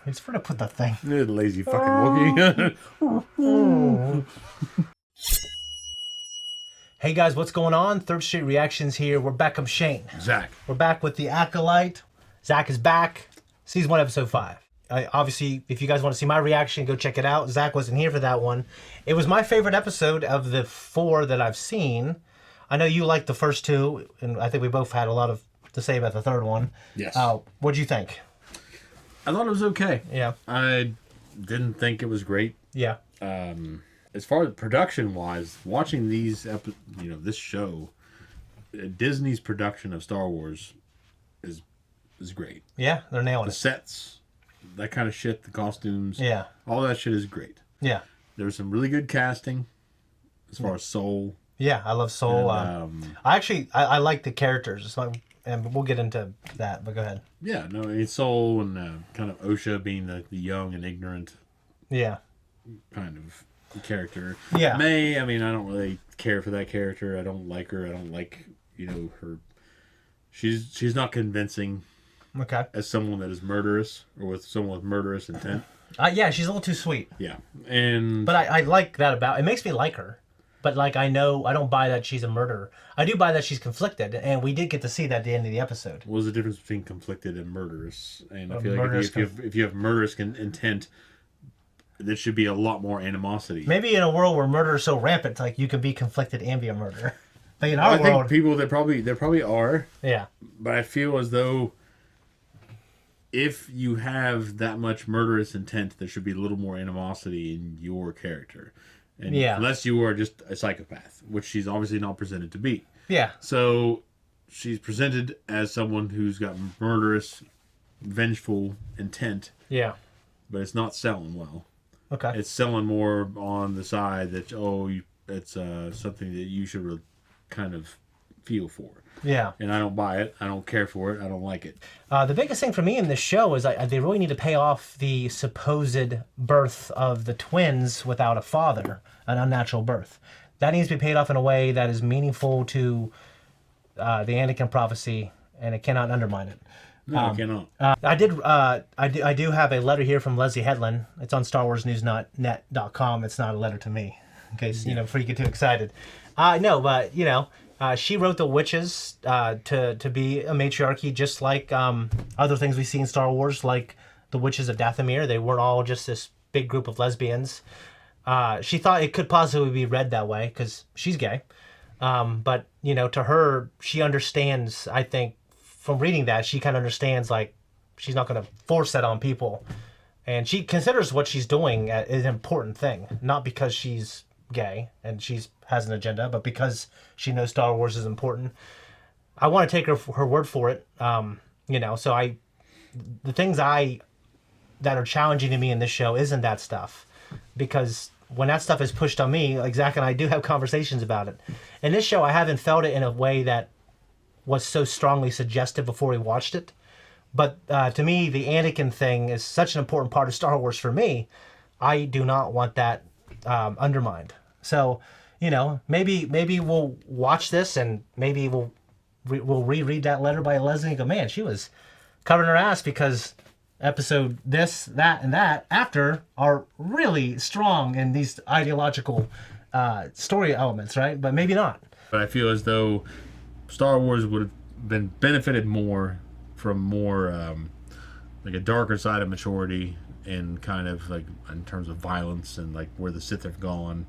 It's for to put the thing. The lazy fucking Wookiee. Hey guys, what's going on? Third Street Reactions here. We're back. I'm Shane. Zach. We're back with the Acolyte. Zach is back. Season 1, Episode 5. Obviously, if you guys want to see my reaction, go check it out. Zach wasn't here for that one. It was my favorite episode of the 4 that I've seen. I know you liked the first 2, and I think we both had a lot to say about the third one. Yes. What'd you think? I thought it was okay. Yeah. I didn't think it was great. Yeah. As far as production-wise, watching this show, Disney's production of Star Wars is great. Yeah, they're nailing The it. sets, that kind of shit, the costumes. Yeah. All that shit is great. Yeah. There was some really good casting as far as Soul. Yeah, I love Soul. And, I like the characters, and we'll get into that, but go ahead. Yeah, no, it's Soul and kind of Osha being the young and ignorant Yeah. kind of character. Yeah. May, I don't really care for that character. I don't like her. I don't like, her. She's not convincing. Okay. As someone that is murderous or with someone with murderous intent. Yeah, she's a little too sweet. Yeah. But I like that about it. Makes me like her. But I don't buy that she's a murderer. I do buy that she's conflicted, and we did get to see that at the end of the episode. What was the difference between conflicted and murderous? And I feel like if you have murderous intent, there should be a lot more animosity. Maybe in a world where murder is so rampant, you can be conflicted and be a murderer. But in our world, I think people there probably are. Yeah. But I feel as though if you have that much murderous intent, there should be a little more animosity in your character. And unless you are just a psychopath, which she's obviously not presented to be. Yeah. So she's presented as someone who's got murderous, vengeful intent. Yeah. But it's not selling well. Okay. It's selling more on the side that, it's something that you should kind of feel for. Yeah. And I don't buy it. I don't care for it. I don't like it. The biggest thing for me in this show is they really need to pay off the supposed birth of the twins without a father, an unnatural birth. That needs to be paid off in a way that is meaningful to the Anakin prophecy, and it cannot undermine it. No, it cannot. I do have a letter here from Leslie Headland. It's on starwarsnewsnet.com. It's not a letter to me, in case, before you get too excited. No, but, she wrote the witches to be a matriarchy, just like other things we see in Star Wars, like the witches of Dathomir. They weren't all just this big group of lesbians. She thought it could possibly be read that way because she's gay. But, to her, she understands, I think, from reading that, she kind of understands, she's not going to force that on people. And she considers what she's doing an important thing, not because she's gay and has an agenda, but because she knows Star Wars is important. I want to take her word for it. So the things that are challenging to me in this show isn't that stuff, because when that stuff is pushed on me, Zach and I do have conversations about it. In this show, I haven't felt it in a way that was so strongly suggestive before we watched it. But to me, the Anakin thing is such an important part of Star Wars for me. I do not want that undermined. So, maybe we'll watch this and maybe we'll reread that letter by Leslie and go, man, she was covering her ass because episode this, that, and that after are really strong in these ideological story elements, right? But maybe not. But I feel as though Star Wars would have been benefited more from more a darker side of maturity and kind of in terms of violence and where the Sith have gone.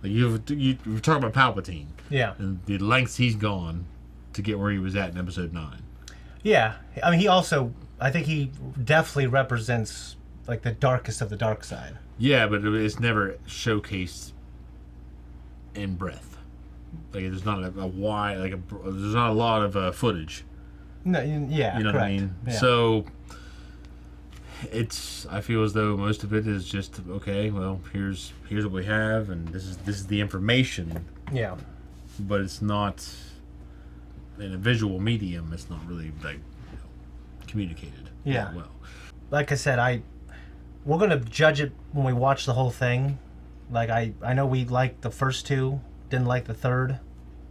You're talking about Palpatine. Yeah. And the lengths he's gone to get where he was at in Episode 9. Yeah. I think he definitely represents the darkest of the dark side. Yeah, but it's never showcased in breadth. There's not a wide, there's not a lot of footage. No, yeah, you know correct. What I mean? Yeah. So I feel as though most of it is just okay. Well, here's what we have, and this is the information. Yeah. But it's not in a visual medium. It's not really communicated. Yeah. Well. Like I said, we're gonna judge it when we watch the whole thing. I know we liked the first 2, didn't like the third.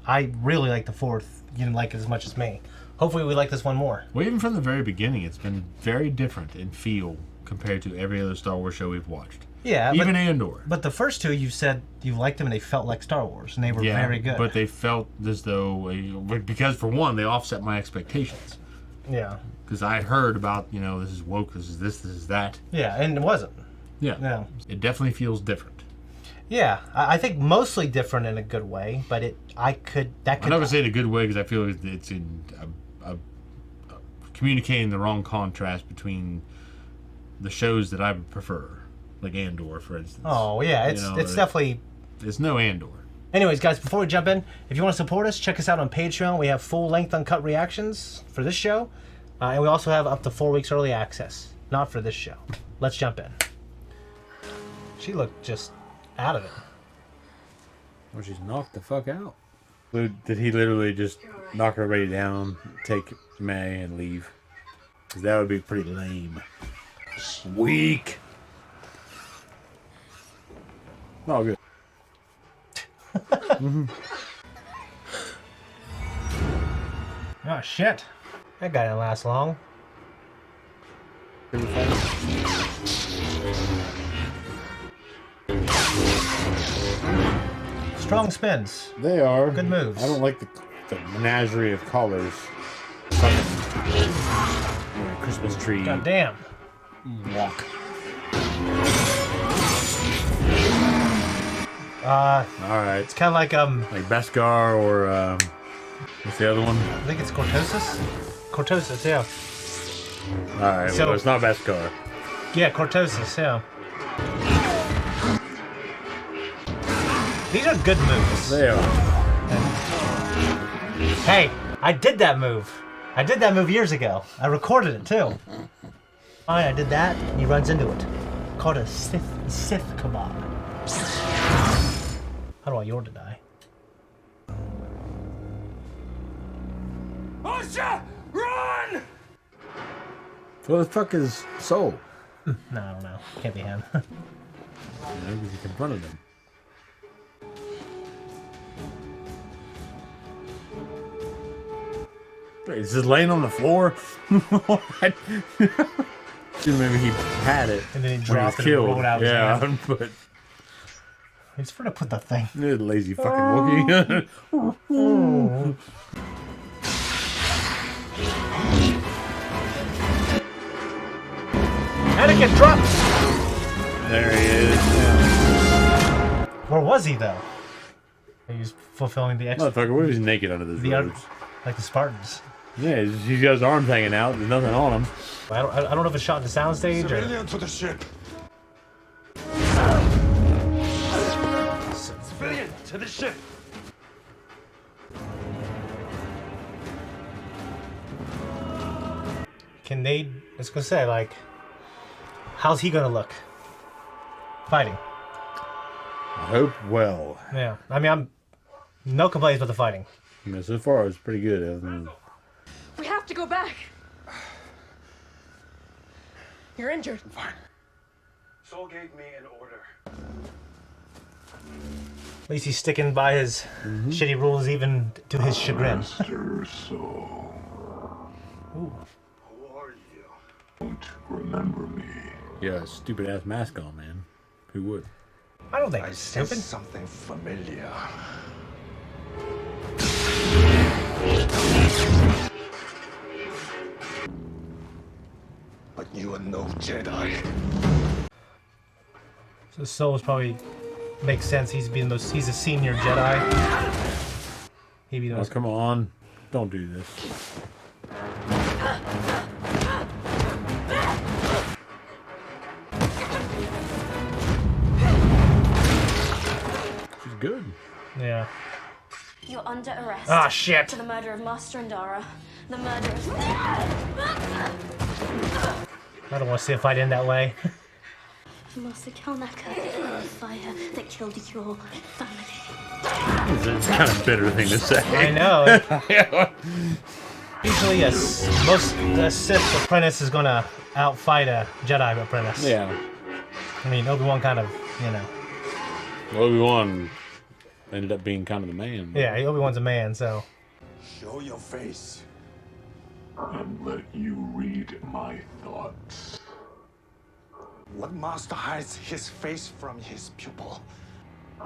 I really liked the fourth. You didn't like it as much as me. Hopefully we like this one more. Well, even from the very beginning, it's been very different in feel compared to every other Star Wars show we've watched. Yeah, even Andor. But the first two, you said you liked them and they felt like Star Wars, and they were very good. But they felt as though, because for one, they offset my expectations. Yeah. Because I heard about, this is woke, this is that. Yeah, and it wasn't. Yeah. No. It definitely feels different. Yeah, I think mostly different in a good way, but I'm not gonna say it in a good way because I feel it's in communicating the wrong contrast between the shows that I prefer, like Andor, for instance. Oh yeah, it's definitely. It's no Andor. Anyways, guys, before we jump in, if you want to support us, check us out on Patreon. We have full-length uncut reactions for this show, and we also have up to 4 weeks early access. Not for this show. Let's jump in. She looked just out of it. Well, she's knocked the fuck out. Did he literally just knock everybody down, take May, and leave? Because that would be pretty lame. Weak. Oh, good. Oh, shit. That guy didn't last long. Strong spins. They are. Good moves. I don't like the menagerie of colors. Christmas tree. God damn. Walk. Alright. It's kind of like Beskar or what's the other one? I think it's Cortosis. Cortosis, yeah. Alright, So, well, it's not Beskar. Yeah, Cortosis, yeah. These are good moves. They are. Hey, I did that move. I did that move years ago. I recorded it too. Fine, I did that, and he runs into it. Called a Sith kebab. How do I want to die? Osha, run! What the fuck is Soul? No, I don't know. Can't be him. Because he confronted him. Wait, is this laying on the floor? What? Maybe he had it. And then he when dropped was it and killed. rolled out his Yeah, hand. but He's trying to put the thing. lazy fucking Wookiee. Anakin dropped! There he is. Yeah. Where was he though? He was fulfilling the extra, Motherfucker, what if he's naked under those robes? like the Spartans. Yeah, he's got his arms hanging out. There's nothing on him. I don't know if it's shot in the soundstage or. Civilian to the ship. Civilian to the ship. Can they? I was gonna say, like, how's he gonna look? Fighting. I hope well. Yeah. I mean, I'm no complaints with the fighting. I mean, so far it's pretty good. I mean, We have to go back. You're injured. Fine. Saul gave me an order. At least he's sticking by his shitty rules, even to his chagrin. Master Saul. Ooh. Who are you? Don't remember me. yeah, stupid ass mask on, man. Who would? I don't think I it's sense stupid. something familiar. But you are no Jedi. So Soul's probably makes sense. He's a senior Jedi. He'd be the Oh, most. come on. Don't do this. She's good. Yeah. You're under arrest. Ah, shit. For the murder of Master Andara. The murder of... I don't want to see a fight end that way. Master Kalnaka, the fire that killed your family. It's kind of bitter thing to say. I know. Usually, yes. The Sith apprentice is gonna outfight a Jedi apprentice. Yeah. I mean, Obi-Wan kind of, you know. Obi-Wan ended up being kind of the man. Yeah, Obi-Wan's a man, so. Show your face. And let you read my thoughts. What master hides his face from his pupil?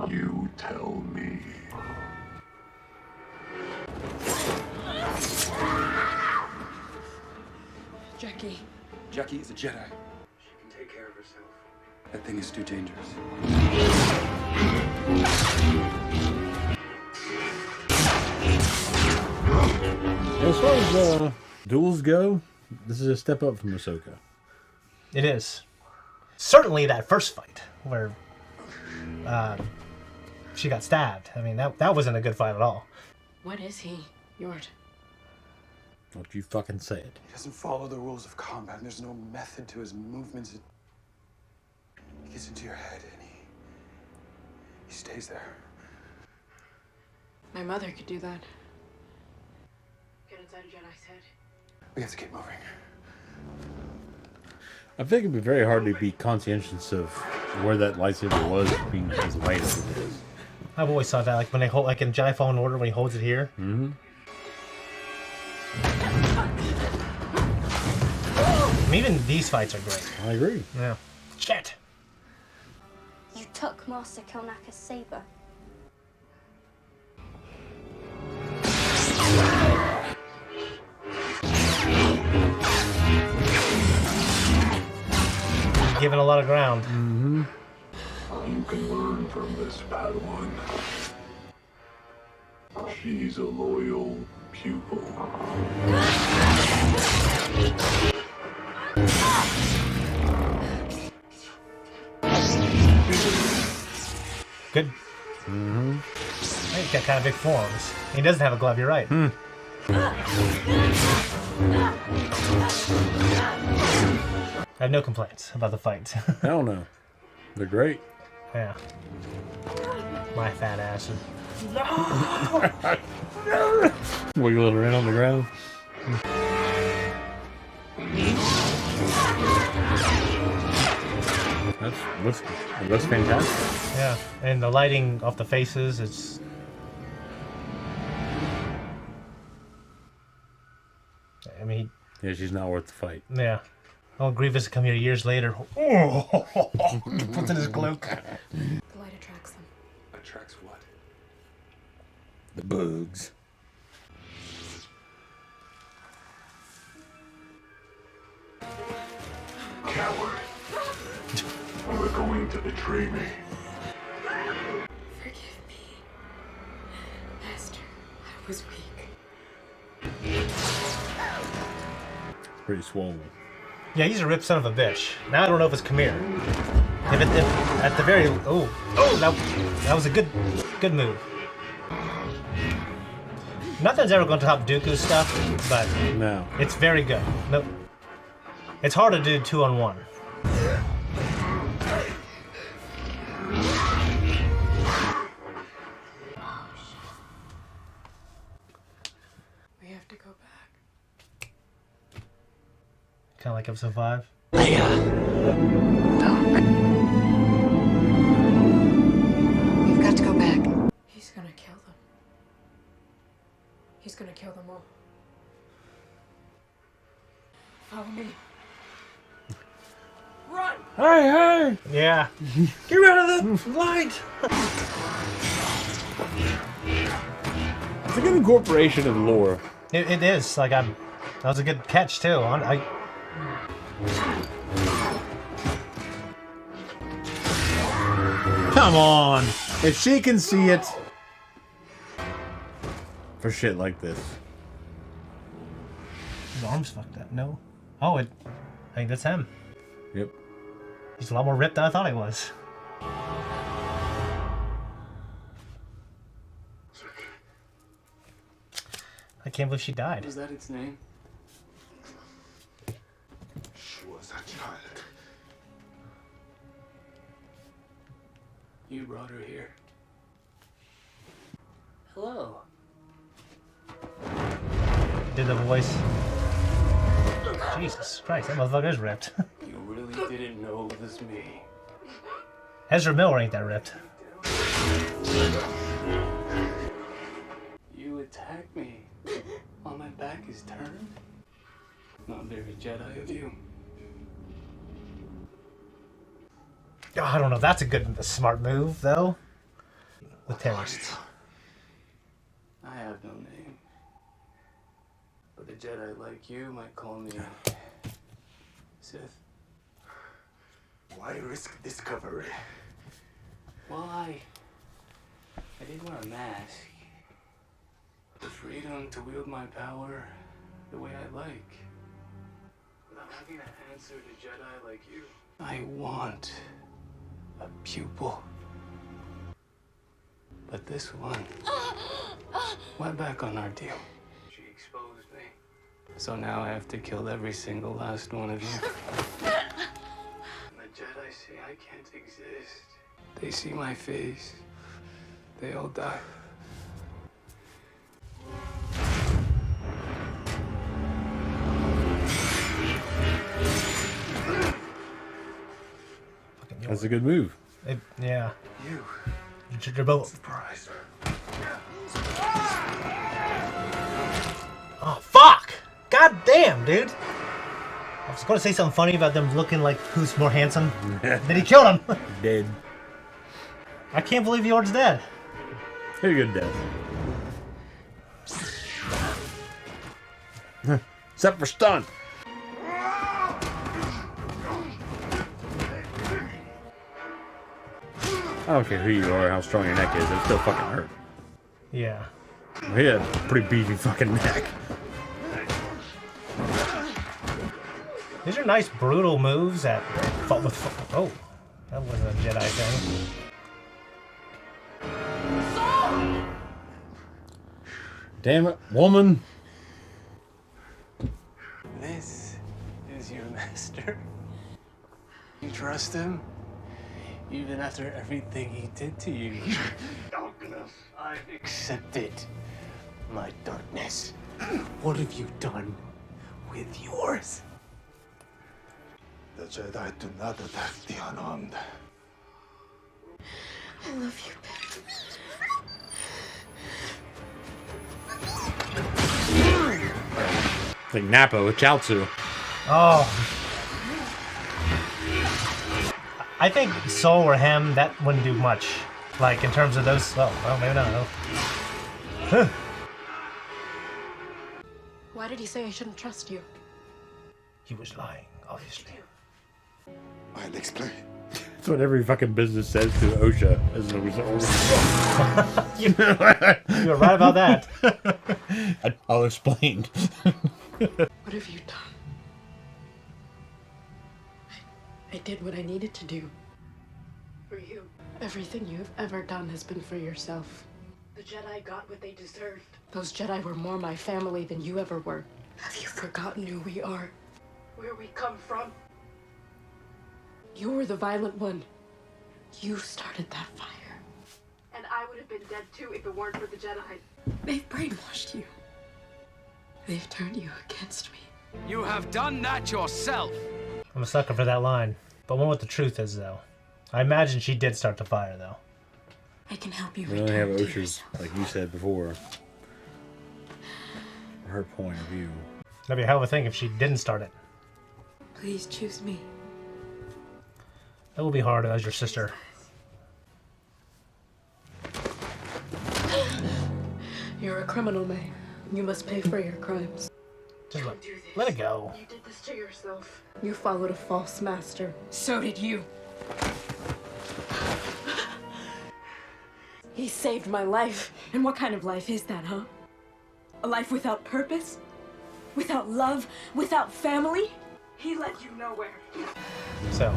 You tell me. Jackie. Jackie is a Jedi. She can take care of herself. That thing is too dangerous. As far as duels go, this is a step up from Ahsoka. It is. Certainly that first fight where she got stabbed. I mean, that wasn't a good fight at all. What is he? Yord. Don't you fucking say it. He doesn't follow the rules of combat, and there's no method to his movements. It gets into your head, and he stays there. My mother could do that. Get inside a Jedi's head. We have to keep moving. I think it'd be very hard to be conscientious of where that lightsaber was being as light as it is. I've always thought that, like when they hold, like in Jedi Fallen Order, when he holds it here. Mm-hmm. I mean, even these fights are great. I agree. Yeah. Shit. You took Master Kelnaka's saber. Given a lot of ground. Mm-hmm. You can learn from this Padawan. She's a loyal pupil. Good. Mm-hmm. He's got kind of big forearms. He doesn't have a glove, you're right. I have no complaints about the fight. Hell no. They're great. Yeah. My fat ass. Wiggling around on the ground. That looks fantastic. Yeah. And the lighting of the faces, it's... I mean, Yeah, she's not worth the fight. yeah. Oh, Grievous come here years later. Oh, puts in his cloak. The light attracts them. Attracts what? The bugs. Coward. You are going to betray me. Forgive me. Master, I was weak. Pretty swollen. Yeah, he's a ripped son of a bitch. Now I don't know if it's Khmer. If at the very... Oh, that was a good move. Nothing's ever going to top Dooku's stuff, but No. it's very good. No, it's hard to do 2-on-1. We have to go back. Kind of like episode 5. We've got to go back. He's gonna kill them. He's gonna kill them all. Follow me. Run! Hey! Yeah. Get rid of the light! It's a good incorporation of lore. It is. Like, that was a good catch, too. Come on! If she can see it for shit like this. His arm's fucked up. No. Oh, I think that's him. Yep. He's a lot more ripped than I thought he was. I can't believe she died. Was that its name? She was a child. You brought her here. Hello. Did the voice. Jesus Christ, that motherfucker is ripped. You really didn't know it was me. Ezra Miller ain't that ripped. You attacked me while my back is turned? Not very Jedi of you. Oh, I don't know. That's a smart move, though. With terrorists. I have no name. But the Jedi like you might call me Sith. Why risk discovery? Well, I did wear a mask. The freedom to wield my power the way I like. Without having to answer to Jedi like you. I want a pupil. But this one went back on our deal. She exposed me. So now I have to kill every single last one of you. And the Jedi say I can't exist. They see my face. They all die. That's a good move. Yeah. You. You're both. Surprise. Oh, fuck! God damn, dude! I was going to say something funny about them looking like who's more handsome. Then he killed him! Dead. I can't believe Yord's dead. Very good death. Except for stun. I don't care who you are, how strong your neck is, it still fucking hurt. Yeah. He had a pretty beefy fucking neck. These are nice, brutal moves that fought with. Oh, that wasn't a Jedi thing. Damn it, woman. This is your master. You trust him? Even after everything he did to you. Darkness. I've accepted my darkness. What have you done with yours? The Jedi do not attack the unarmed. I love you, Ben. Like Nappa with Chaozu. Oh. I think Soul or him, that wouldn't do much. Like, in terms of those. Oh, well, maybe not. Huh. Why did he say I shouldn't trust you? He was lying, obviously. I'll explain. That's what every fucking business says to OSHA as a result. You were right about that. I'll explain. What have you done? I did what I needed to do. For you. Everything you've ever done has been for yourself. The Jedi got what they deserved. Those Jedi were more my family than you ever were. Have you forgotten who we are? Where we come from? You're the violent one. You started that fire. And I would have been dead too if it weren't for the Jedi. They've brainwashed you. They've turned you against me. You have done that yourself. I'm a sucker for that line. But I wonder what the truth is, though. I imagine she did start the fire, though. I can help you We only have return to OSHA's, like you said before. Her point of view. That'd be a hell of a thing if she didn't start it. Please choose me. That will be hard as your sister. You're a criminal, May. You must pay for your crimes. Just let it go. You did this to yourself. You followed a false master. So did you. He saved my life. And what kind of life is that, huh? A life without purpose? Without love? Without family? He led you nowhere. So,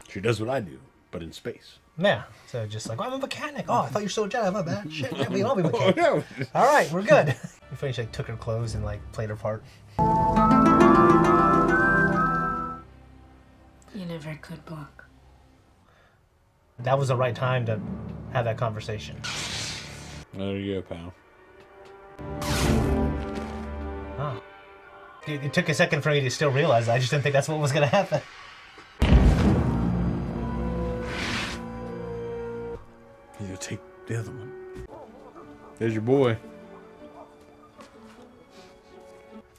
She does what I do, but in space. yeah. So just like, oh, I'm a mechanic. Oh, I thought you were still a Jedi. My bad. Shit, yeah, we can all be mechanics. no. All right, we're good. You finished, like, took her clothes and, like, played her part. You never could block. That was the right time to have that conversation. There you go, pal. Oh. It took a second for me to still realize that. I just didn't think that's what was going to happen. You take the other one. There's your boy.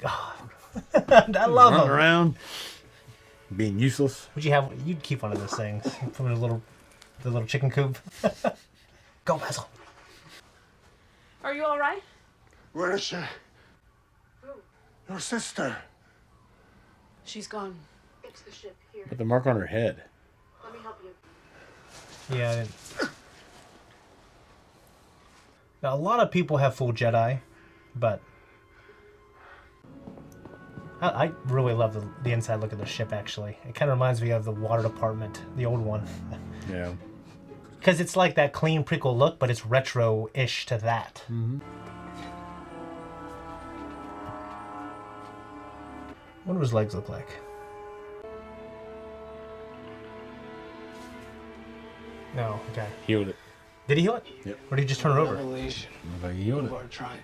God. I love Running him. around. Being useless. Would you have? You'd keep one of those things. Put in the little chicken coop. Go, Basil. Are you all right? Where is she? Who? Your sister. She's gone. It's the ship here. With the mark on her head. Let me help you. Yeah. Now, a lot of people have full Jedi, but I really love the inside look of the ship, actually. It kind of reminds me of the water department, the old one. Yeah. Because it's like that clean prequel look, but it's retro-ish to that. Mm-hmm. What do his legs look like? No, okay. Healed it. Did he heal it? Yep. Or did he just turn it over? Revelation Like he healed of it. our triumph.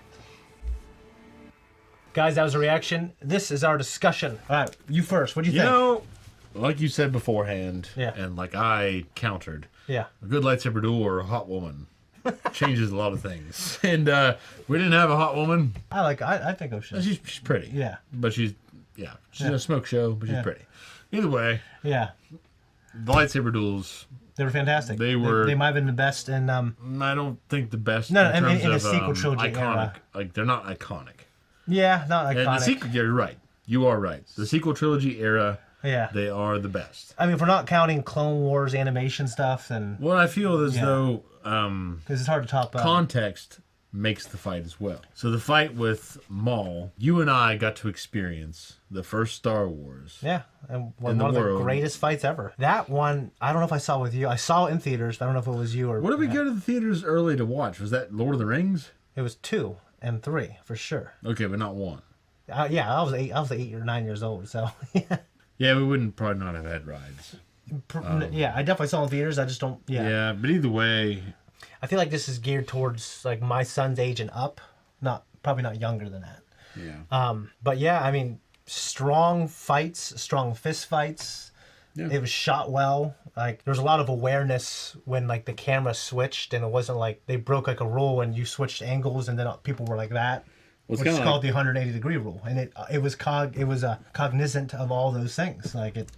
Guys, that was a reaction. This is our discussion. All right, you first. What do you think? You know, like you said beforehand, Yeah. and like I countered, Yeah. a good lightsaber duel or a hot woman changes a lot of things. And we didn't have a hot woman. I think Ocean. She's pretty. Yeah. But she's in a smoke show, but she's Yeah. pretty. Either way, Yeah. the lightsaber duels, They were fantastic. They were- They might have been the best in. I don't think the best No, in terms in the of sequel trilogy iconic. era. Like, they're not iconic. Yeah, not And iconic. the sequel, you're right. You are right. The sequel trilogy era, Yeah. they are the best. I mean, if we're not counting Clone Wars animation stuff, then Well, I feel as Yeah. though because it's hard to top. context makes the fight as well. So the fight with Maul, you and I got to experience the first Star Wars. Yeah, and In one the of the world. greatest fights ever. That one, I don't know if I saw with you. I saw it in theaters, but I don't know if it was you or. What did we go to the theaters early to watch? Was that Lord of the Rings? It was 2 and 3 for sure. Okay, but not 1. Yeah, I was 8. I was 8 or 9 years old, so yeah. Yeah, we wouldn't probably not have had rides. Yeah, I definitely saw it in theaters. I just don't. Yeah, but either way, I feel like this is geared towards like my son's age and up, probably not younger than that. yeah. But yeah, I mean, strong fights, strong fist fights. Yeah. It was shot well. Like there was a lot of awareness when like the camera switched, and it wasn't like they broke like a rule and you switched angles, and then people were like that. Well, it's which is kinda called the 180-degree rule, and it was cognizant of all those things. Like it.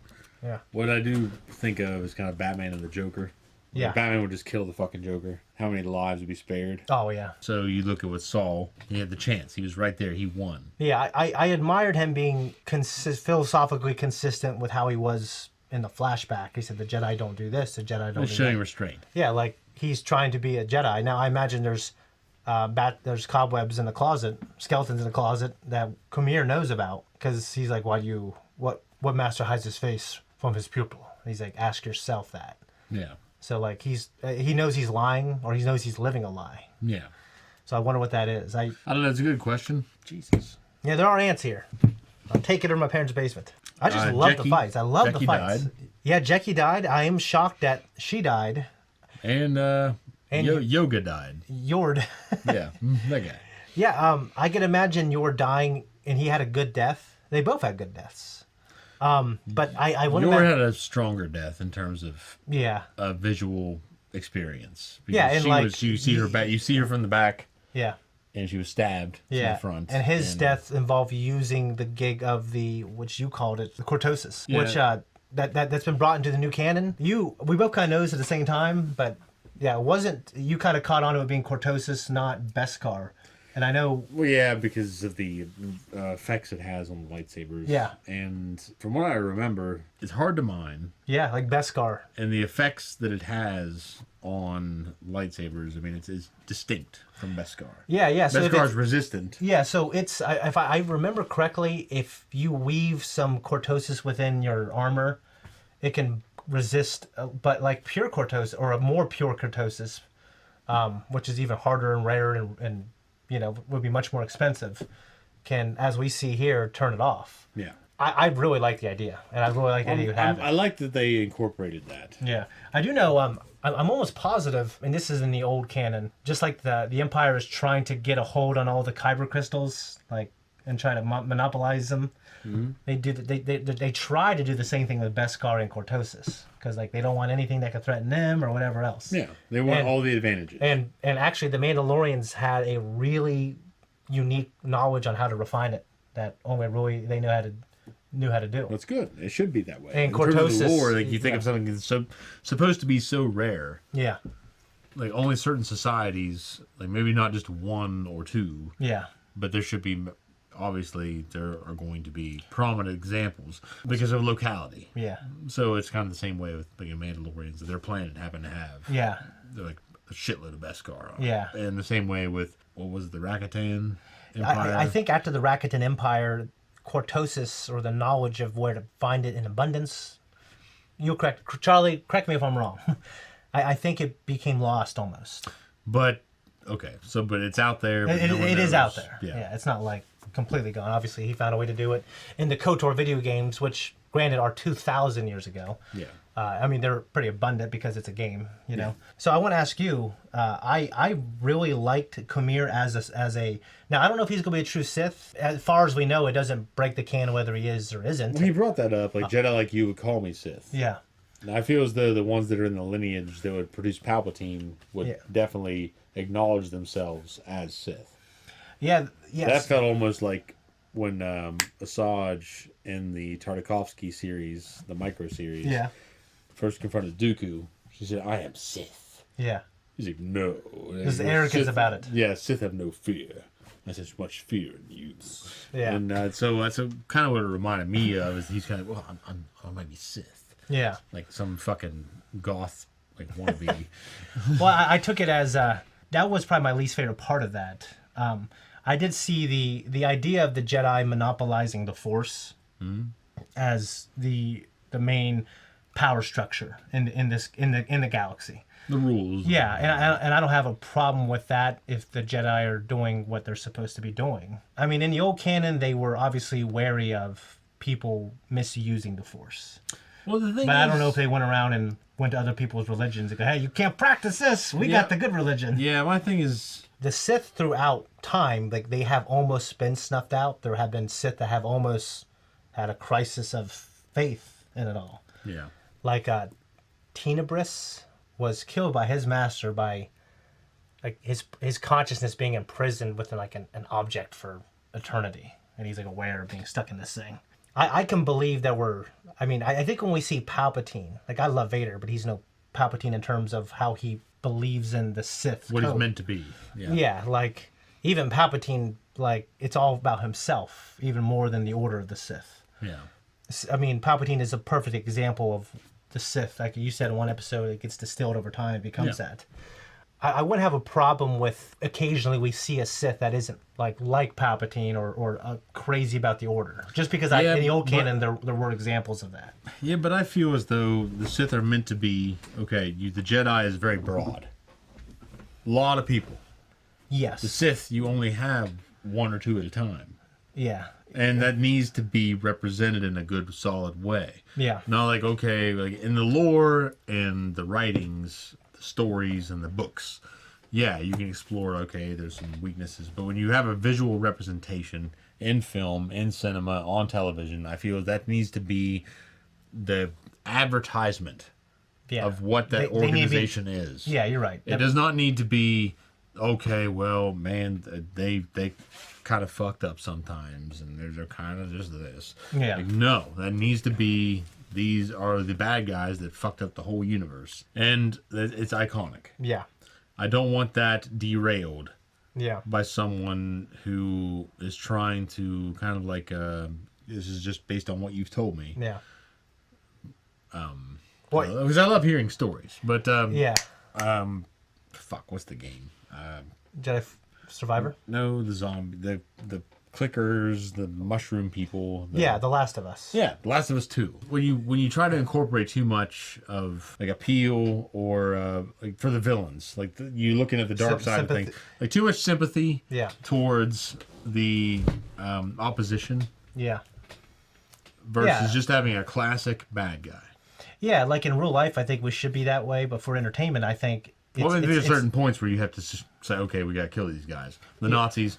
Yeah. What I do think of is kind of Batman and the Joker. Yeah. Like, Batman would just kill the fucking Joker. How many lives would be spared? Oh yeah. So you look at with Saul, he had the chance. He was right there. He won. Yeah, I admired him being philosophically consistent with how he was in the flashback. He said the Jedi don't do this, the Jedi don't He's do showing that. restraint. Yeah, like he's trying to be a Jedi. Now I imagine there's cobwebs in the closet, skeletons in the closet that Kumir knows about because he's like, what master hides his face from his pupil? He's like, ask yourself that. Yeah. So like he knows he's lying, or he knows he's living a lie. Yeah. So I wonder what that is. I don't know. It's a good question. Jesus. Yeah, there are ants here. I'll take it to my parents' basement. I just love the Jackie- fights. I love the Jackie fights. died. Yeah, Jackie died. I am shocked that she died. And Yoga died. Yord. Yeah. That guy. Yeah, I can imagine Yord dying, and he had a good death. They both had good deaths. But I wouldn't. Yor had a stronger death in terms of Yeah, a visual experience. Because Yeah, and she like, was, you see her back. You see her from the back, yeah, and she was stabbed from yeah. the front. And his death involved using the gig of which you called it, the cortosis, Yeah. which that's been brought into the new canon. We both kind of noticed at the same time, but yeah, it wasn't. You kind of caught on to it being cortosis, not Beskar. And I know. Well, yeah, because of the effects it has on the lightsabers. Yeah. And from what I remember, it's hard to mine. Yeah, like Beskar. And the effects that it has on lightsabers, I mean, it's distinct from Beskar. Yeah. So if Beskar's resistant. Yeah, so it's if I remember correctly, if you weave some cortosis within your armor, it can resist, but like pure cortosis or a more pure cortosis, which is even harder and rarer and would be much more expensive, can, as we see here, turn it off. Yeah. I really like the idea, and I really like the idea you have it. I like that they incorporated that. Yeah, I do know. I'm almost positive, and this is in the old canon. Just like the Empire is trying to get a hold on all the kyber crystals, and try to monopolize them. Mm-hmm. They try to do the same thing with Beskar and Cortosis, because they don't want anything that could threaten them or whatever else. Yeah, they want all the advantages. And actually, the Mandalorians had a really unique knowledge on how to refine it. That only really they know how to knew how to do. That's good. It should be that way. And in terms of the Cortosis, lore, like you think of something that's supposed to be so rare. Yeah. Like only certain societies, like maybe not just one or two. Yeah. But there should be, obviously, there are going to be prominent examples because of locality. Yeah. So it's kind of the same way with like Mandalorians that their planet happened to have. Yeah. Like a shitload of Beskar on it. Yeah. And the same way with, what was it, the Rakatan Empire? I think after the Rakatan Empire, Cortosis, or the knowledge of where to find it in abundance, you'll correct, Charlie, correct me if I'm wrong. I think it became lost almost. But, okay, so, but it's out there. But It is out there. Yeah. Yeah, it's not like completely gone. Obviously, he found a way to do it in the KOTOR video games, which, granted, are 2,000 years ago. Yeah. I mean, they're pretty abundant because it's a game, you know. So I want to ask you. I really liked Kumir as a. Now I don't know if he's going to be a true Sith. As far as we know, it doesn't break the canon whether he is or isn't. When he brought that up, like Jedi like you would call me Sith. Yeah. And I feel as though the ones that are in the lineage that would produce Palpatine would definitely acknowledge themselves as Sith. Yeah. Yes. That felt almost like when Asajj in the Tartakovsky series, the micro series, first confronted Dooku. She said, "I am Sith." Yeah. He's like, "No." There's arrogance about it. Yeah, Sith have no fear. There's as much fear in you. Yeah. And so that's kind of what it reminded me of. Is he's kind of, well, I might be Sith. Yeah. Like some fucking goth, like wannabe. Well, I took it as that was probably my least favorite part of that. I did see the idea of the Jedi monopolizing the Force as the main power structure in the galaxy. The rules. Yeah, and I don't have a problem with that if the Jedi are doing what they're supposed to be doing. I mean, in the old canon, they were obviously wary of people misusing the Force. Well, the thing but is, I don't know if they went around and went to other people's religions and go, "Hey, you can't practice this. We got the good religion." Yeah, my thing is, the Sith throughout time, like they have almost been snuffed out. There have been Sith that have almost had a crisis of faith in it all. Yeah. Like Tenebris was killed by his master by like his consciousness being imprisoned within like an object for eternity, and he's like aware of being stuck in this thing. I can believe that I think when we see Palpatine, like I love Vader, but he's no Palpatine in terms of how he believes in the Sith. What code. he's meant to be. Yeah, like even Palpatine, like it's all about himself, even more than the Order of the Sith. Yeah. I mean, Palpatine is a perfect example of the Sith. Like you said in one episode, it gets distilled over time and becomes that. I wouldn't have a problem with occasionally we see a Sith that isn't like Palpatine or crazy about the Order. Just because in the old canon there were examples of that. Yeah, but I feel as though the Sith are meant to be, the Jedi is very broad. A lot of people. Yes. The Sith, you only have one or two at a time. Yeah. And that needs to be represented in a good, solid way. Yeah. Not like, like in the lore and the writings, the stories and the books, yeah, you can explore, there's some weaknesses. But when you have a visual representation in film, in cinema, on television, I feel that needs to be the advertisement of what that organization is. Yeah, you're right. It does not need to be, well, man, they kind of fucked up sometimes, and they're kind of just this. Yeah. Like, no, that needs to be, these are the bad guys that fucked up the whole universe. And it's iconic. Yeah. I don't want that derailed by someone who is trying to kind of like, this is just based on what you've told me. Yeah. Because I love hearing stories. But, what's the game? Jedi Survivor? No, the zombie, the clickers, the mushroom people. The Last of Us. Yeah, The Last of Us 2. When you try to incorporate too much of like appeal or like for the villains, like you looking at the dark side of things, like too much sympathy towards the opposition. Yeah. Versus just having a classic bad guy. Yeah, like in real life, I think we should be that way, but for entertainment, I think. There's certain points where you have to say, okay, we got to kill these guys. The Nazis,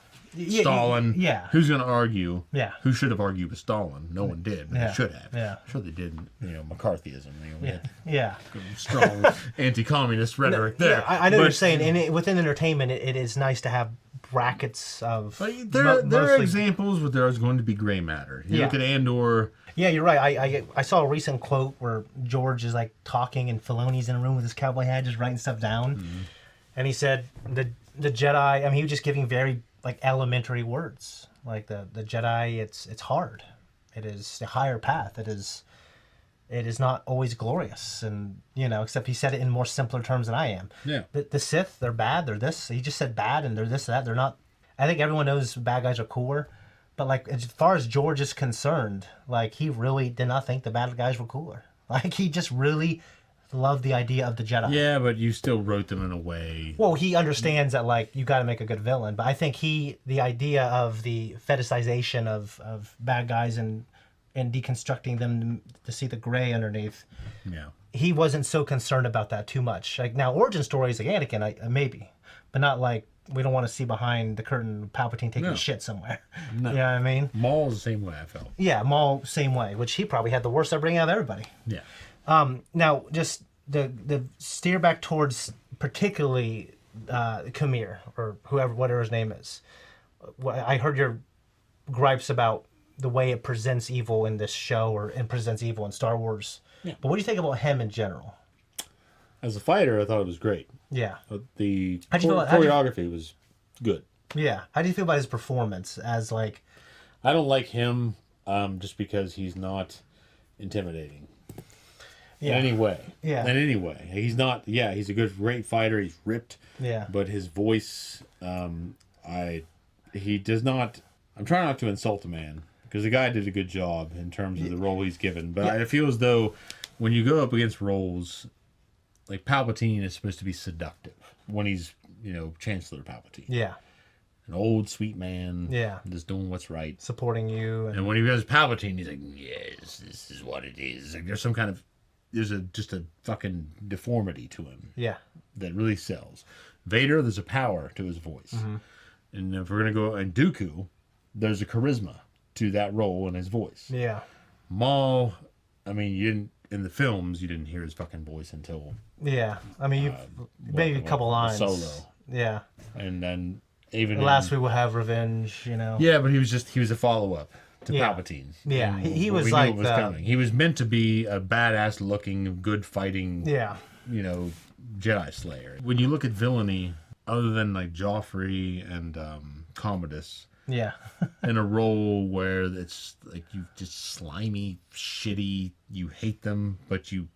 Stalin. Yeah. Who's going to argue? Yeah. Who should have argued with Stalin? No one did, but they should have. Yeah. I'm sure they did. McCarthyism. Yeah. Strong anti-communist rhetoric there. Yeah, I know what you're saying. And within entertainment, it is nice to have brackets of. There are examples where there is going to be gray matter. You look at Andor. Yeah, you're right. I saw a recent quote where George is like talking and Filoni's in a room with his cowboy hat, just writing stuff down, and he said the Jedi. I mean, he was just giving very like elementary words, like the Jedi. It's hard. It is a higher path. It is not always glorious, and except he said it in more simpler terms than I am. Yeah. The Sith, they're bad. They're this. He just said bad, and they're this, that. They're not. I think everyone knows bad guys are cooler. But, like, as far as George is concerned, like, he really did not think the bad guys were cooler. Like, he just really loved the idea of the Jedi. Yeah, but you still wrote them in a way. Well, he understands that, like, you got to make a good villain. But I think the idea of the fetishization of bad guys and deconstructing them to see the gray underneath, Yeah. he wasn't so concerned about that too much. Like, now, origin stories like Anakin, maybe. But not like, we don't want to see behind the curtain Palpatine taking a shit somewhere. No. You know what I mean? Maul's the same way I felt. Yeah, Maul, same way, which he probably had the worst upbringing out of everybody. Yeah. Now, just the steer back towards particularly Khmer, or whatever his name is. I heard your gripes about the way it presents evil in this show, and presents evil in Star Wars. Yeah. But what do you think about him in general? As a fighter, I thought it was great. Yeah. The How'd you feel- choreography was good. Yeah. How do you feel about his performance as, like... I don't like him just because he's not intimidating. Yeah. In any way. Yeah. In any way. He's not... Yeah, he's a great fighter. He's ripped. Yeah. But his voice... he does not... I'm trying not to insult the man, because the guy did a good job in terms of the role he's given. But I feel as though when you go up against roles... Like, Palpatine is supposed to be seductive when he's, Chancellor Palpatine. Yeah. An old, sweet man. Yeah. Just doing what's right. Supporting you. And when he has Palpatine, he's like, yes, this is what it is. Like, there's some kind of... There's just a fucking deformity to him. Yeah. That really sells. Vader, there's a power to his voice. Mm-hmm. And if we're going to go... And Dooku, there's a charisma to that role in his voice. Yeah. Maul, I mean, you didn't... In the films, you didn't hear his fucking voice until... Yeah. I mean, maybe a couple lines. Solo. Yeah. And then even... Last we will have revenge, Yeah, but he was a follow-up to Yeah. Palpatine. Yeah, And he we was knew like it was coming. He was meant to be a badass-looking, good-fighting, Yeah. Jedi Slayer. When you look at villainy, other than like Joffrey and Commodus, Yeah. in a role where it's like you just slimy, shitty, you hate them, but you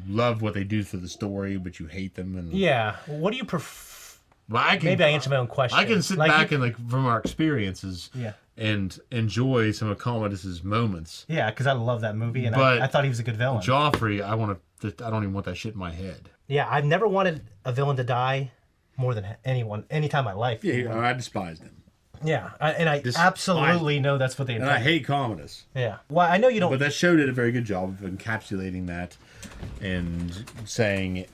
love what they do for the story, but you hate them. And Yeah. What do you prefer? well, Maybe I answered my own question. I can sit Like, back and like from our experiences, Yeah. and enjoy some of Commodus's moments. Yeah, because I love that movie, and But I thought he was a good villain. Joffrey, I don't even want that shit in my head. Yeah, I've never wanted a villain to die more than anyone, any time in my life. Yeah, I despised him. Yeah, I absolutely know that's what they And intended. I hate Commodus. Yeah. Well, I know you don't. But that show did a very good job of encapsulating that and saying,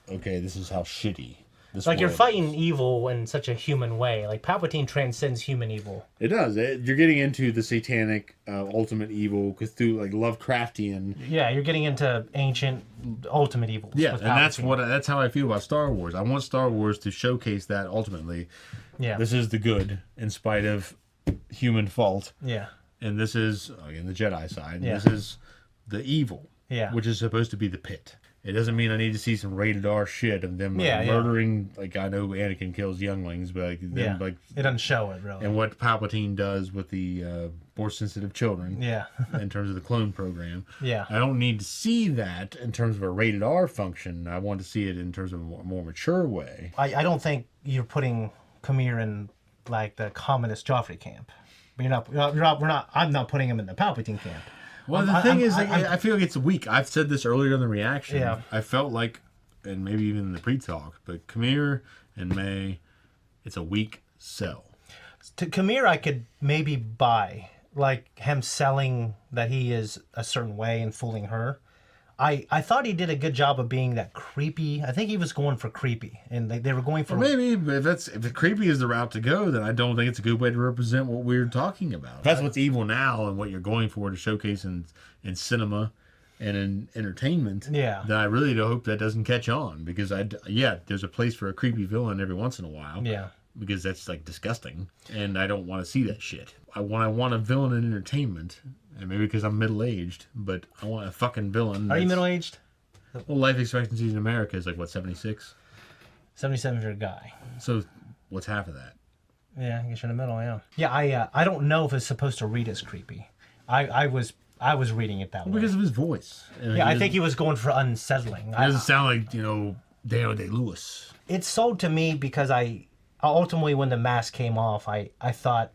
okay, this is how shitty this like, you're world fighting evil in such a human way. Like, Palpatine transcends human evil. It does. You're getting into the satanic ultimate evil because through like Lovecraftian. Yeah, you're getting into ancient ultimate evils. Yeah, with and Palpatine. that's how I feel about Star Wars. I want Star Wars to showcase that ultimately. Yeah. This is the good in spite of human fault. Yeah. And this is, again, the Jedi side. And Yeah. This is the evil. Yeah. Which is supposed to be the pit. It doesn't mean I need to see some rated R shit of them murdering. Like, I know Anakin kills younglings, but like it doesn't show it really. and what Palpatine does with the more sensitive children. Yeah. In terms of the clone program. Yeah. I don't need to see that in terms of a rated R function. I want to see it in terms of a more mature way. I don't think you're putting Khmer in like the communist Joffrey camp. But I'm not putting him in the Palpatine camp. Well, the thing is, I feel like it's weak. I've said this earlier in the reaction. Yeah. I felt like, and maybe even in the pre-talk, but Khmer and May, it's a weak sell. To Khmer, I could maybe buy, like, him selling that he is a certain way and fooling her. I thought he did a good job of being that creepy. I think he was going for creepy, and they were going for... Well, maybe, but if creepy is the route to go, then I don't think it's a good way to represent what we're talking about. If that's what's evil now and what you're going for to showcase in cinema and in entertainment, Yeah. then I really do hope that doesn't catch on, because there's a place for a creepy villain every once in a while. Yeah. because that's like disgusting, and I don't want to see that shit. I want a villain in entertainment, and maybe because I'm middle aged, but I want a fucking villain. Are you middle aged? Well, life expectancy in America is like what, 76? 77 if you're a guy. So what's half of that? Yeah, I guess you're in the middle. Yeah. Yeah, I don't know if it's supposed to read as creepy. I was reading it that way because of his voice. Yeah, I think he was going for unsettling. It doesn't sound like Daniel Day-Lewis. It sold to me because I ultimately, when the mask came off, I thought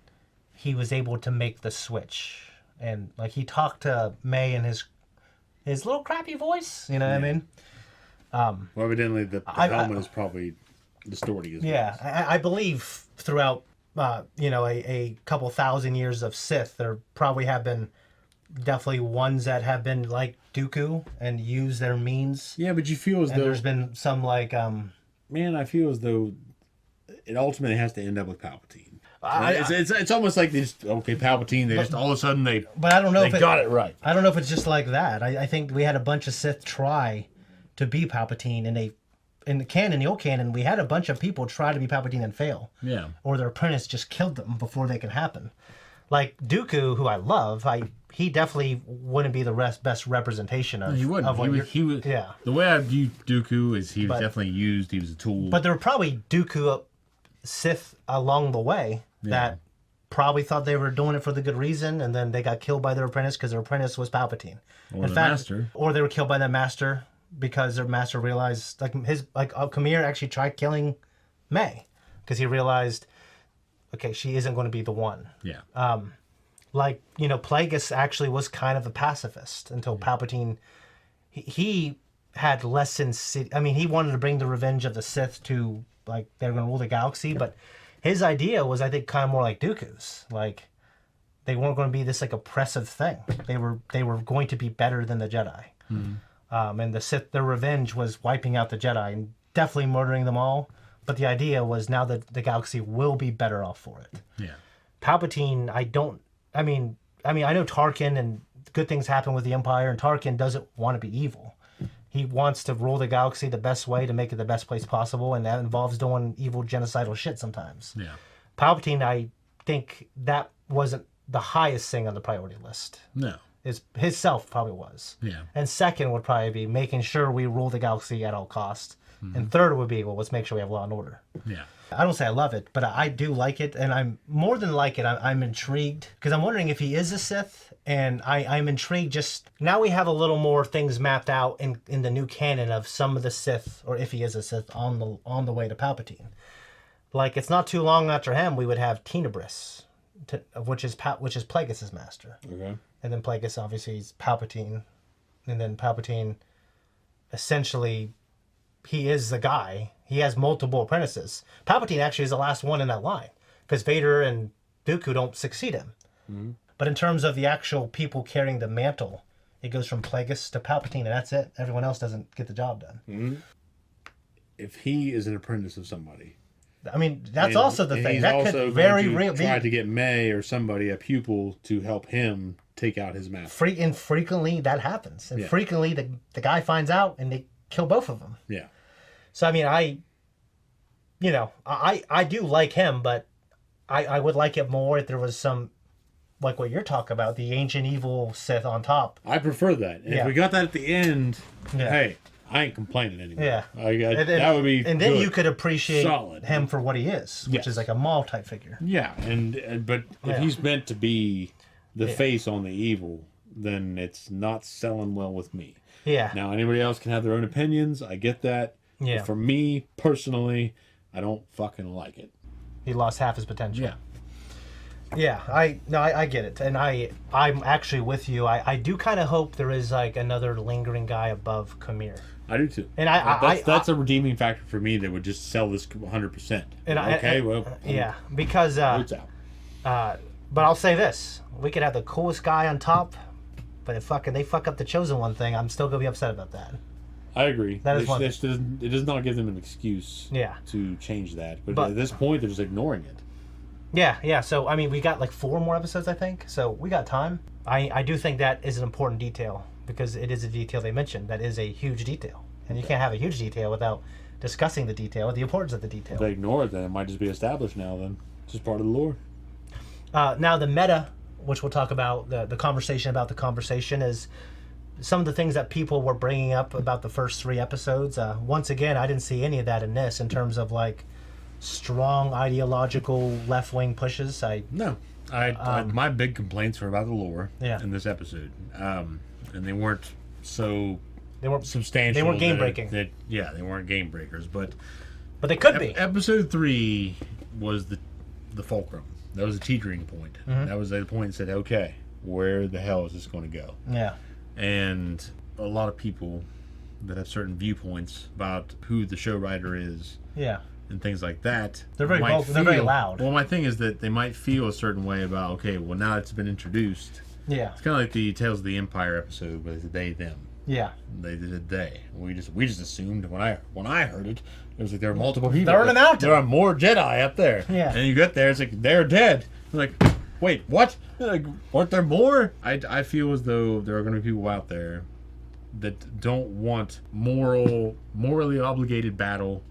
he was able to make the switch, and like he talked to May in his little crappy voice. You know what I mean? Well, evidently the helmet is probably distorting his voice. I believe throughout a couple thousand years of Sith, there probably have been definitely ones that have been like Dooku and use their means. Yeah, but you feel as though there's been some like man, I feel as though it ultimately has to end up with Palpatine. It's almost like they just Palpatine. They just all of a sudden they. But I don't know if they got it right. I don't know if it's just like that. I think we had a bunch of Sith try to be Palpatine, and in the old canon, we had a bunch of people try to be Palpatine and fail. Yeah. Or their apprentice just killed them before they could happen. Like Dooku, who I love, he definitely wouldn't be the best representation of. He wouldn't. He was. Yeah. The way I view Dooku is he was definitely used. He was a tool. But there were probably Dooku Sith along the way that probably thought they were doing it for the good reason, and then they got killed by their apprentice because their apprentice was Palpatine. Or the master. Or they were killed by their master because their master realized Kamir actually tried killing May because he realized, okay, she isn't going to be the one. Yeah. Plagueis actually was kind of a pacifist until Palpatine. He had less I mean, he wanted to bring the revenge of the Sith to like they're going to rule the galaxy, but his idea was, I think, kind of more like Dooku's. Like they weren't going to be this like oppressive thing. They were going to be better than the Jedi. Mm-hmm. And the Sith, their revenge was wiping out the Jedi and definitely murdering them all. But the idea was now that the galaxy will be better off for it. Yeah. Palpatine, I mean, I know Tarkin and good things happen with the Empire, and Tarkin doesn't want to be evil. He wants to rule the galaxy the best way to make it the best place possible, and that involves doing evil genocidal shit sometimes. Yeah. Palpatine, I think that wasn't the highest thing on the priority list. No. His self probably was. Yeah. And second would probably be making sure we rule the galaxy at all costs. Mm-hmm. And third would be, well, let's make sure we have law and order. Yeah. I don't say I love it, but I do like it, and I'm more than like it. I'm intrigued because I'm wondering if he is a Sith, and I'm intrigued. Just now we have a little more things mapped out in the new canon of some of the Sith, or if he is a Sith, on the way to Palpatine. Like it's not too long after him, we would have Tenebris, which is Plagueis' master. Okay. And then Plagueis obviously is Palpatine, and then Palpatine, essentially, he is the guy. He has multiple apprentices. Palpatine actually is the last one in that line because Vader and Dooku don't succeed him. Mm-hmm. But in terms of the actual people carrying the mantle, it goes from Plagueis to Palpatine, and that's it. Everyone else doesn't get the job done. Mm-hmm. If he is an apprentice of somebody, I mean, that's also the thing. He's that also could very going to real try to get May or somebody, a pupil, to help him take out his master. And frequently that happens, and frequently the guy finds out, and they kill both of them. Yeah. So I mean, I do like him, but I would like it more if there was some, like what you're talking about, the ancient evil Sith on top. I prefer that. And if we got that at the end, hey, I ain't complaining anymore. Yeah. That would be and then good. You could appreciate Solid. him for what he is, which is like a Maul type figure. Yeah, but if he's meant to be the face on the evil, then it's not selling well with me. Yeah. Now, anybody else can have their own opinions. I get that. Yeah. But for me, personally, I don't fucking like it. He lost half his potential. Yeah. Yeah, I get it, and I'm actually with you. I do kind of hope there is like another lingering guy above Kamir. I do too. And that's a redeeming factor for me that would just sell this 100%. Because it's out. But I'll say this: we could have the coolest guy on top, but if they fuck up the chosen one thing, I'm still gonna be upset about that. I agree. That is one. It does not give them an excuse. To change that, but at this point, they're just ignoring it. Yeah. So I mean, we got like 4 more episodes, I think. So we got time. I do think that is an important detail because it is a detail they mentioned that is a huge detail. And you can't have a huge detail without discussing the detail, the importance of the detail. If they ignore it, then it might just be established now. Then it's just part of the lore. Now the meta, which we'll talk about, the conversation about the conversation, is some of the things that people were bringing up about the first 3 episodes. Once again, I didn't see any of that in this in terms of like strong ideological left-wing pushes. No. My big complaints were about the lore in this episode. And they weren't substantial. They weren't game-breaking. They weren't game breakers. But they could be. Episode 3 was the fulcrum. That was a teetering point. Mm-hmm. That was the point that said, okay, where the hell is this going to go? Yeah. And a lot of people that have certain viewpoints about who the show writer is, and things like that, they're very they're very loud. Well, my thing is that they might feel a certain way about, okay, well, now it's been introduced. Yeah. It's kind of like the Tales of the Empire episode, but it's they them. Yeah. They did it they. We just assumed when I heard it, it was like there were multiple people. They're in a mountain. There are more Jedi up there. Yeah. And you get there, it's like they're dead. You're like, wait, what? Like, weren't there more? I feel as though there are going to be people out there that don't want morally obligated battle.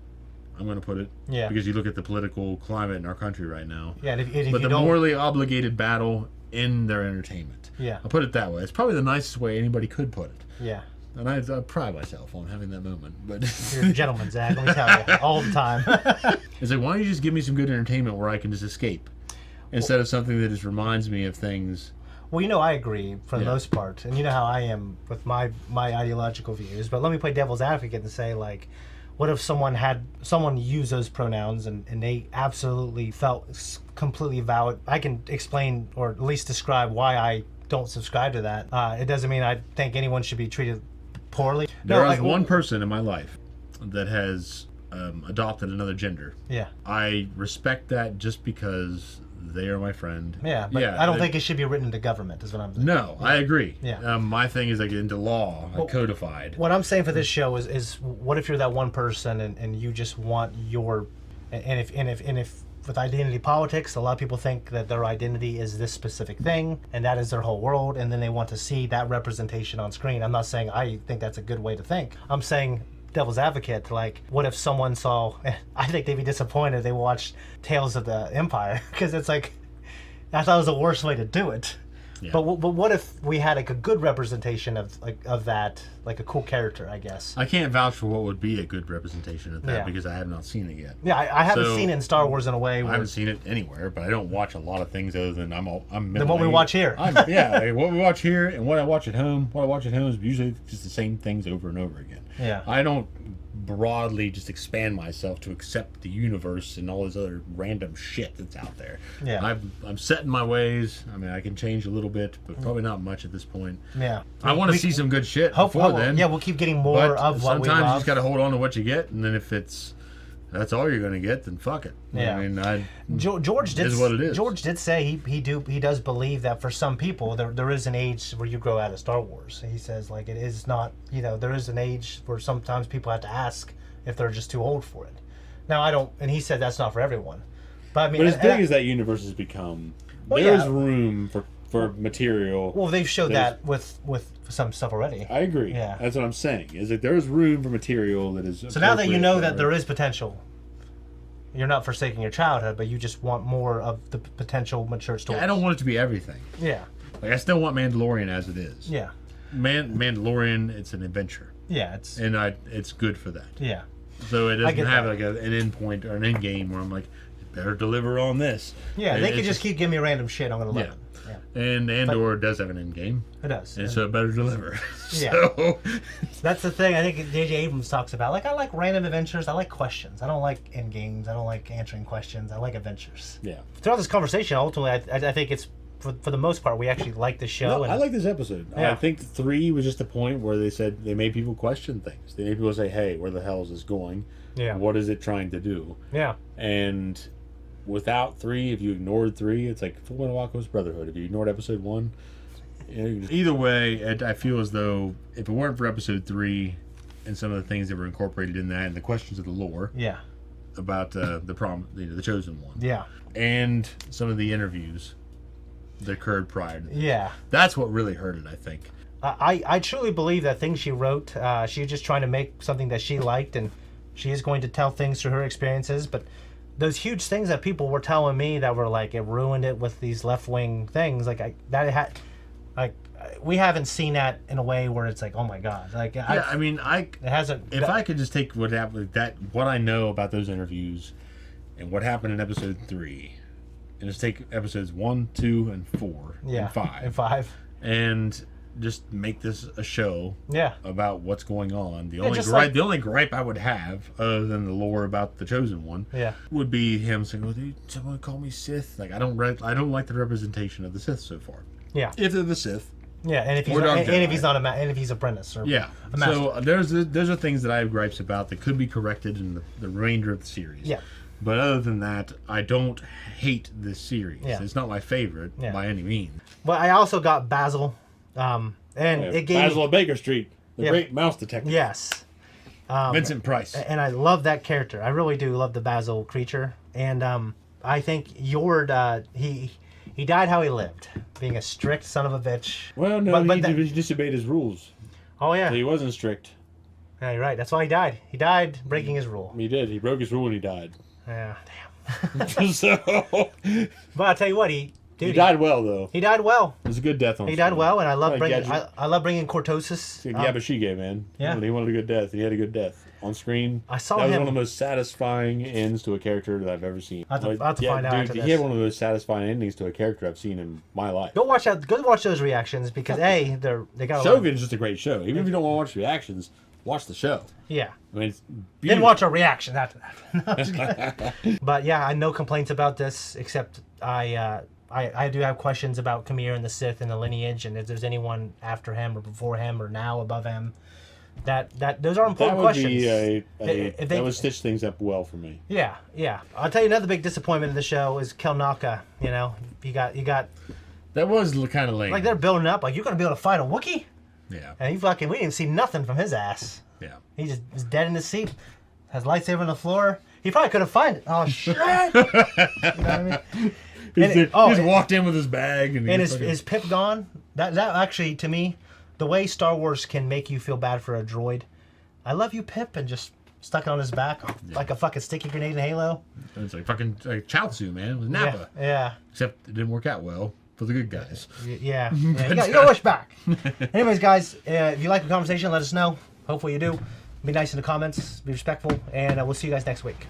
I'm going to put it. Yeah. Because you look at the political climate in our country right now. Yeah. If But you the don't... morally obligated battle in their entertainment. Yeah. I'll put it that way. It's probably the nicest way anybody could put it. Yeah. And I pride myself on having that moment. But You're a gentleman, Zach. Let me tell you, all the time. It's like, why don't you just give me some good entertainment where I can just escape, instead of something that just reminds me of things. Well, I agree for the most part, and you know how I am with my ideological views. But let me play devil's advocate and say, like, what if someone used those pronouns and they absolutely felt completely valid? I can explain or at least describe why I don't subscribe to that. It doesn't mean I think anyone should be treated poorly. There is one person in my life that has adopted another gender. Yeah. I respect that just because they are my friend. Yeah, but I don't think it should be written into government, is what I'm saying. No, I agree. Yeah. My thing is like into law, codified. What I'm saying for this show is what if you're that one person and you just want your and if with identity politics, a lot of people think that their identity is this specific thing, and that is their whole world, and then they want to see that representation on screen. I'm not saying I think that's a good way to think. I'm saying devil's advocate, like, what if someone saw, I think they'd be disappointed if they watched Tales of the Empire, because it's like, I thought it was the worst way to do it. Yeah. But what if we had like a good representation of that, like a cool character, I guess. I can't vouch for what would be a good representation of that because I have not seen it yet. Yeah, I haven't seen it in Star Wars in a way. I haven't seen it anywhere, but I don't watch a lot of things other than I'm than what we watch here. What we watch here and what I watch at home. What I watch at home is usually just the same things over and over again. Yeah. I don't broadly just expand myself to accept the universe and all this other random shit that's out there. Yeah. I'm set in my ways. I mean, I can change a little bit, but probably not much at this point. Yeah. I want to see some good shit before then. Yeah, we'll keep getting more of what we love. Sometimes you just got to hold on to what you get, and then if that's all you're going to get, then fuck it. Yeah. I mean, George did. Is what it is. George did say he does believe that for some people there is an age where you grow out of Star Wars. He says like it is not, there is an age where sometimes people have to ask if they're just too old for it. Now I don't, and he said that's not for everyone. But I mean, as big as that universe has become, there's room for material. Well, they've showed that with some stuff already. I agree. Yeah, that's what I'm saying. Is that there's room for material that is. So now that you know that there is potential, you're not forsaking your childhood, but you just want more of the potential mature stories. Yeah, I don't want it to be everything. Yeah. Like I still want Mandalorian as it is. Yeah. Mandalorian, it's an adventure. Yeah, it's good for that. Yeah. So it doesn't have like an end point or an end game where I'm like, better deliver on this. Yeah, they could just keep giving me random shit. I'm gonna love it. Yeah. And Andor does have an end game. It does. And so it better deliver. Yeah. So that's the thing. I think J.J. Abrams talks about. Like, I like random adventures. I like questions. I don't like end games. I don't like answering questions. I like adventures. Yeah. Throughout this conversation, ultimately, I think it's for the most part we actually like the show. No, I like this episode. Yeah. I think 3 was just a point where they said they made people question things. They made people say, "Hey, where the hell is this going? Yeah. What is it trying to do?" Yeah. And without 3, if you ignored 3, it's like Full Metal Alchemist Brotherhood. If you ignored episode 1, either way, I feel as though if it weren't for episode 3 and some of the things that were incorporated in that and the questions of the lore, about the chosen one, and some of the interviews that occurred prior to this, that's what really hurt it, I think. I truly believe that things she wrote, she was just trying to make something that she liked, and she is going to tell things through her experiences. But those huge things that people were telling me that were like, it ruined it with these left-wing things, we haven't seen that in a way where it's like, oh my god, like it hasn't. If I could just take what happened, what I know about those interviews, and what happened in episode 3, and just take episodes 1, 2, and 4, and 5, and just make this a show about what's going on. The only gripe I would have, other than the lore about the Chosen One, would be him saying, "Oh, dude, someone call me Sith." Like I don't like the representation of the Sith so far. Yeah, if they're the Sith. Yeah, and if he's not, and if he's not and if he's apprentice or a master. So those are things that I have gripes about that could be corrected in the remainder of the series. Yeah. But other than that, I don't hate this series. Yeah. It's not my favorite by any means. But I also got Basil. It gave Basil of Baker Street, the great mouse detective. Yes. Vincent Price. And I love that character. I really do love the Basil creature. And I think Yord, he died how he lived, being a strict son of a bitch. Well, no, he disobeyed his rules. Oh, yeah. So he wasn't strict. Yeah, you're right. That's why he died. He died breaking his rule. He did. He broke his rule and he died. Yeah, damn. But I'll tell you what, he died well, though. He died well. It was a good death on He died well, and I love bringing Cortosis. Yabashige, man. Yeah. He wanted a good death. He had a good death. On screen, that was one of the most satisfying ends to a character that I've ever seen. I have to find out after this. He had one of the most satisfying endings to a character I've seen in my life. Go watch those reactions, because they got Shogun's just a great show. Even if you don't want to watch reactions, watch the show. Yeah. I mean, it's then watch a reaction after that. But yeah, I have no complaints about this, except I do have questions about Khmer and the Sith and the lineage, and if there's anyone after him or before him or now above him. Those are important questions. That would stitch things up well for me. Yeah. I'll tell you another big disappointment in the show is Kelnaka. You know, you got. That was kind of lame. Like they're building up. Like you're gonna be able to fight a Wookiee. Yeah. And we didn't even see nothing from his ass. Yeah. He just was dead in his seat. Has lightsaber on the floor. He probably could have found it. Oh shit! You know what I mean? He just walked in with his bag and his pip gone. That actually, to me, the way Star Wars can make you feel bad for a droid. I love you, Pip, and just stuck it on his back like a fucking sticky grenade in Halo. It's like fucking Chaozu, man, with Nappa. Yeah. Except it didn't work out well for the good guys. Yeah. You gotta wish back. Anyways, guys, if you like the conversation, let us know. Hopefully you do. Be nice in the comments. Be respectful. And we'll see you guys next week.